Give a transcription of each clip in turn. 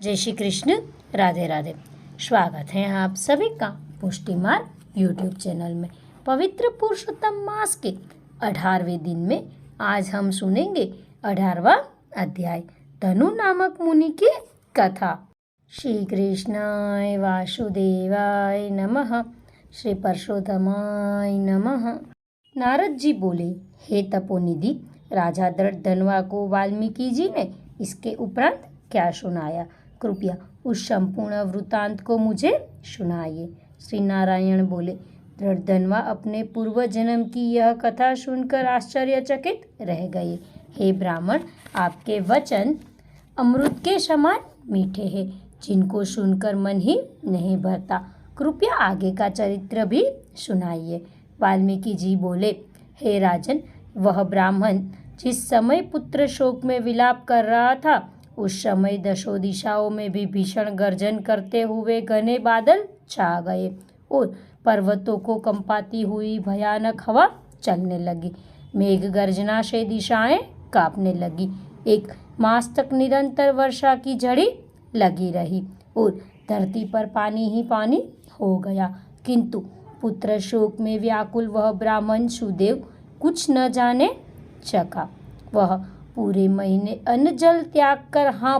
जय श्री कृष्ण, राधे राधे। स्वागत है आप सभी का पुष्टि मार्ग यूट्यूब चैनल में। पवित्र पुरुषोत्तम मास के 18वें दिन में आज हम सुनेंगे 18वां अध्याय धनु नामक मुनि की कथा। श्री कृष्णाय वासुदेवाय नमः। श्री परशुरामाय नमः। नारद जी बोले, हे तपोनिधि, राजा धनवा को वाल्मीकि जी ने इसके उपरांत क्या सुनाया, कृपया उस संपूर्ण वृतांत को मुझे सुनाइए। श्री नारायण बोले, धनवा अपने पूर्व जन्म की यह कथा सुनकर आश्चर्यचकित रह गए। हे ब्राह्मण, आपके वचन अमृत के समान मीठे हैं, जिनको सुनकर मन ही नहीं भरता। कृपया आगे का चरित्र भी सुनाइए। वाल्मीकि जी बोले, हे राजन, वह ब्राह्मण जिस समय पुत्र शोक में विलाप कर रहा था, उस समय दशों दिशाओं में भी भीषण गर्जन करते हुए घने बादल छा गए और पर्वतों को कंपाती हुई भयानक हवा चलने लगी। मेघ गर्जना से दिशाएं कांपने लगी। एक मास तक निरंतर वर्षा की झड़ी लगी रही और धरती पर पानी ही पानी हो गया। किंतु पुत्र शोक में व्याकुल वह ब्राह्मण सुदेव कुछ न जाने सका। वह पूरे महीने अन्न जल त्याग कर हाँ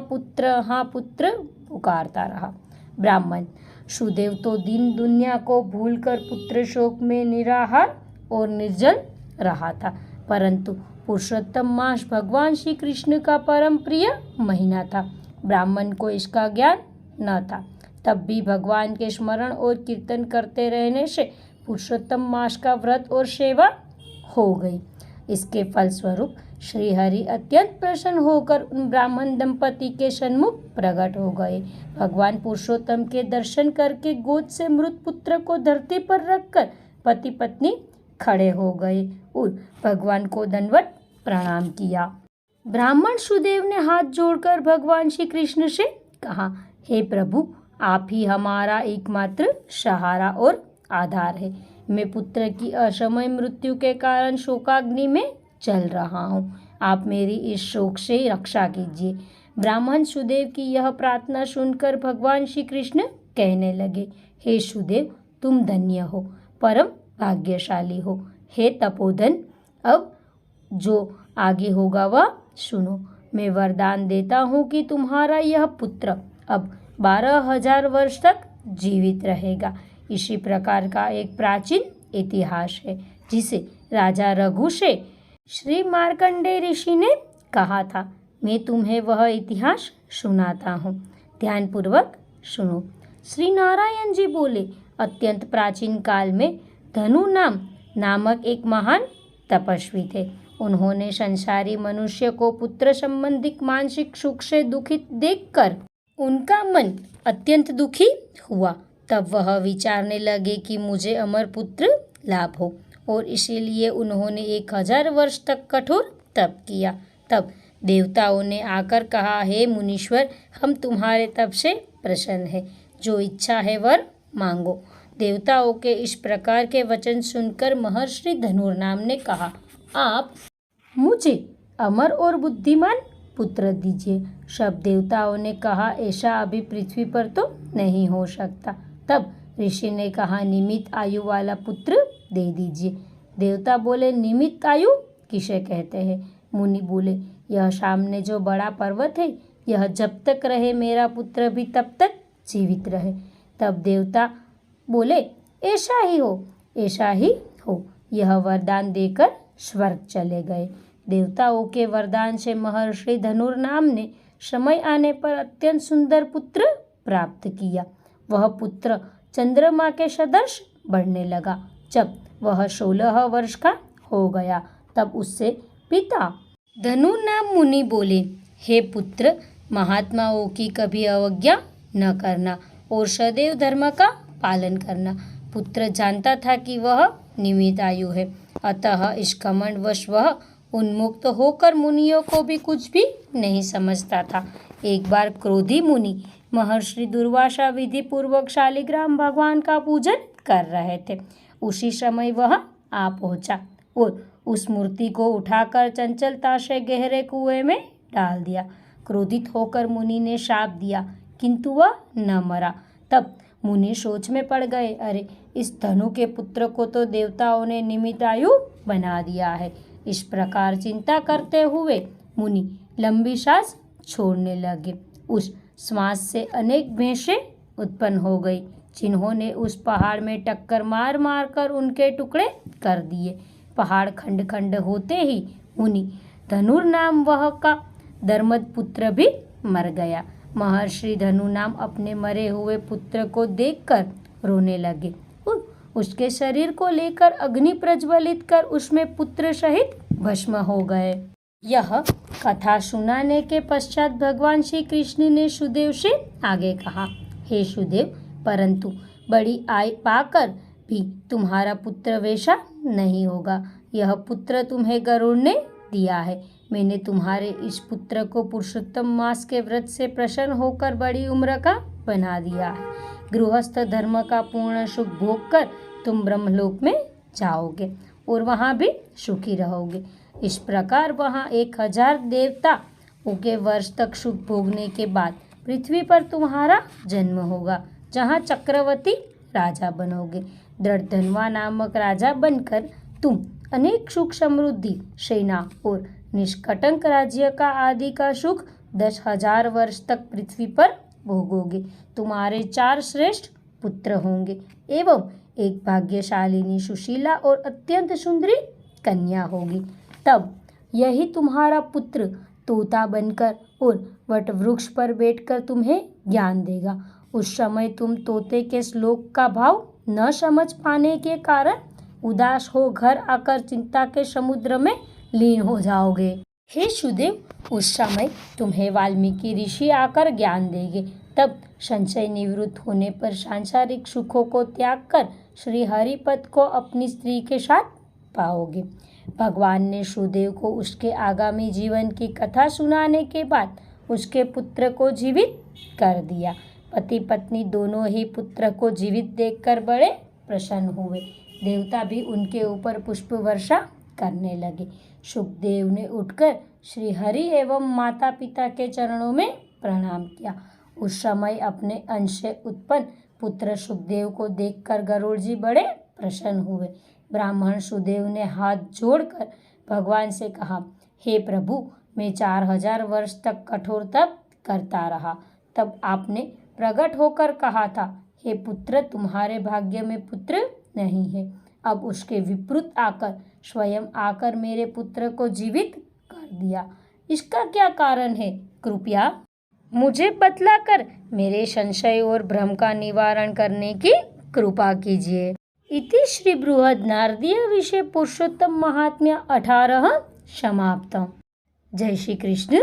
पुत्र पुकारता रहा। ब्राह्मण सुदेव तो दिन दुनिया को भूलकर पुत्र शोक में निराहार और निर्जल रहा था, परंतु पुरुषोत्तम मास भगवान श्री कृष्ण का परम प्रिय महीना था। ब्राह्मण को इसका ज्ञान न था, तब भी भगवान के स्मरण और कीर्तन करते रहने से पुरुषोत्तम मास का व्रत और सेवा हो गई। इसके फलस्वरूप श्रीहरि अत्यंत प्रसन्न होकर उन ब्राह्मण दंपति के सन्मुख प्रकट हो गए। भगवान पुरुषोत्तम के दर्शन करके गोद से मृत पुत्र को धरती पर रखकर पति पत्नी खड़े हो गए और भगवान को दंडवत प्रणाम किया। ब्राह्मण सुदेव ने हाथ जोड़कर भगवान श्री कृष्ण से कहा, हे प्रभु, आप ही हमारा एकमात्र सहारा और आधार है। मैं पुत्र की असमय मृत्यु के कारण शोकाग्नि में चल रहा हूँ। आप मेरी इस शोक से रक्षा कीजिए। ब्राह्मण सुदेव की यह प्रार्थना सुनकर भगवान श्री कृष्ण कहने लगे, हे सुदेव, तुम धन्य हो, परम भाग्यशाली हो। हे तपोधन, अब जो आगे होगा वह सुनो। मैं वरदान देता हूँ कि तुम्हारा यह पुत्र अब 12,000 वर्ष तक जीवित रहेगा। इसी प्रकार का एक प्राचीन इतिहास है, जिसे राजा रघु से श्री मार्कंडेय ऋषि ने कहा था। मैं तुम्हें वह इतिहास सुनाता हूँ, ध्यानपूर्वक सुनो। श्री नारायण जी बोले, अत्यंत प्राचीन काल में धनु नामक एक महान तपस्वी थे। उन्होंने संसारी मनुष्य को पुत्र संबंधी मानसिक सुख से दुखित देखकर उनका मन अत्यंत दुखी हुआ। तब वह विचारने लगे कि मुझे अमर पुत्र लाभ हो, और इसीलिए उन्होंने 1000 वर्ष तक कठोर तप किया। तब देवताओं ने आकर कहा, हे मुनीश्वर, हम तुम्हारे तप से प्रसन्न हैं, जो इच्छा है वर मांगो। देवताओं के इस प्रकार के वचन सुनकर महर्षि धनुर्नाम ने कहा, आप मुझे अमर और बुद्धिमान पुत्र दीजिए। सब देवताओं ने कहा, ऐसा अभी पृथ्वी पर तो नहीं हो सकता। तब ऋषि ने कहा, निमित आयु वाला पुत्र दे दीजिए। देवता बोले, निमित आयु किसे कहते हैं? मुनि बोले, यह सामने जो बड़ा पर्वत है, यह जब तक रहे मेरा पुत्र भी तब तक जीवित रहे। तब देवता बोले, ऐसा ही हो, ऐसा ही हो। यह वरदान देकर स्वर्ग चले गए। देवताओं के वरदान से महर्षि धनुर्नाम ने समय आने पर अत्यंत सुंदर पुत्र प्राप्त किया। वह पुत्र चंद्रमा के सदृश बढ़ने लगा। जब वह 16 वर्ष का हो गया, तब उससे पिता धनुर्नाम मुनि बोले, हे पुत्र, महात्माओं की कभी अवज्ञा न करना और सदैव धर्म का पालन करना। पुत्र जानता था कि वह निमित आयु है, अतः इस घमंडवश वह उन्मुक्त होकर मुनियों को भी कुछ भी नहीं समझता था। एक बार क्रोधी मुनि महर्षि दुर्वासा विधि पूर्वक शालिग्राम भगवान का पूजन कर रहे थे। उसी समय वह आ पहुंचा और उस मूर्ति को उठाकर चंचलता से गहरे कुएं में डाल दिया। क्रोधित होकर मुनि ने शाप दिया किंतु वह न मरा। तब मुनि सोच में पड़ गए, अरे इस धनु के पुत्र को तो देवताओं ने निमित आयु बना दिया है। इस प्रकार चिंता करते हुए मुनि लंबी सांस छोड़ने लगे। उस श्वास से अनेक भैंसें उत्पन्न हो गई, जिन्होंने उस पहाड़ में टक्कर मार मार कर उनके टुकड़े कर दिए। पहाड़ खंड खंड होते ही मुनि धनुर नाम वह का धर्मद पुत्र भी मर गया। महर्षि धनु नाम अपने मरे हुए पुत्र को देखकर रोने लगे। उसके शरीर को लेकर अग्नि प्रज्वलित कर उसमें पुत्र सहित भस्म हो गए। यह कथा सुनाने के पश्चात भगवान श्री कृष्ण ने सुदेव से आगे कहा, हे सुदेव, परंतु बड़ी आयु पाकर भी तुम्हारा पुत्र वैसा नहीं होगा। यह पुत्र तुम्हें गरुड़ ने दिया है। मैंने तुम्हारे इस पुत्र को पुरुषोत्तम मास के व्रत से प्रसन्न होकर बड़ी उम्र का बना दिया है। गृहस्थ धर्म का पूर्ण सुख भोग कर तुम ब्रह्मलोक में जाओगे और वहाँ भी सुखी रहोगे। इस प्रकार वहाँ 1000 देवताओं के वर्ष तक सुख भोगने के बाद पृथ्वी पर तुम्हारा जन्म होगा, जहाँ चक्रवर्ती राजा बनोगे। दृढ़धनवा नामक राजा बनकर तुम अनेक सुख समृद्धि, सेना और निष्कटंक राज्य का आदि का सुख 10,000 वर्ष तक पृथ्वी पर भोगोगे। तुम्हारे 4 श्रेष्ठ पुत्र होंगे एवं एक भाग्यशालिनी सुशीला और अत्यंत सुंदरी कन्या होगी। तब यही तुम्हारा पुत्र तोता बनकर और वट वृक्ष पर बैठकर तुम्हें ज्ञान देगा। उस समय तुम तोते के श्लोक का भाव न समझ पाने के कारण उदास हो घर आकर चिंता के समुद्र में लीन हो जाओगे। हे सुदेव, उस समय तुम्हें वाल्मीकि ऋषि आकर ज्ञान देंगे। तब संशय निवृत्त होने पर सांसारिक सुखों को त्याग कर श्री हरिपद को अपनी स्त्री के साथ पाओगे। भगवान ने सुदेव को उसके आगामी जीवन की कथा सुनाने के बाद उसके पुत्र को जीवित कर दिया। पति पत्नी दोनों ही पुत्र को जीवित देखकर बड़े प्रसन्न हुए। देवता भी उनके ऊपर पुष्प वर्षा करने लगे। सुखदेव ने उठकर श्री हरि एवं माता पिता के चरणों में प्रणाम किया। उस समय अपने अंश से उत्पन्न पुत्र सुखदेव को देखकर गरुड़ जी बड़े प्रसन्न हुए। ब्राह्मण सुदेव ने हाथ जोड़कर भगवान से कहा, हे प्रभु, मैं 4000 वर्ष तक कठोर तप करता रहा। तब आपने प्रकट होकर कहा था, हे पुत्र, तुम्हारे भाग्य में पुत्र नहीं है। अब उसके विपरीत आकर स्वयं आकर मेरे पुत्र को जीवित कर दिया। इसका क्या कारण है? कृपया मुझे बतलाकर मेरे संशय और भ्रम का निवारण करने की कृपा कीजिए। इति श्री बृहन्नारदीय विषय पुरुषोत्तम महात्म्य 18 समाप्तम्। जय श्री कृष्ण।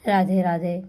राधे राधे।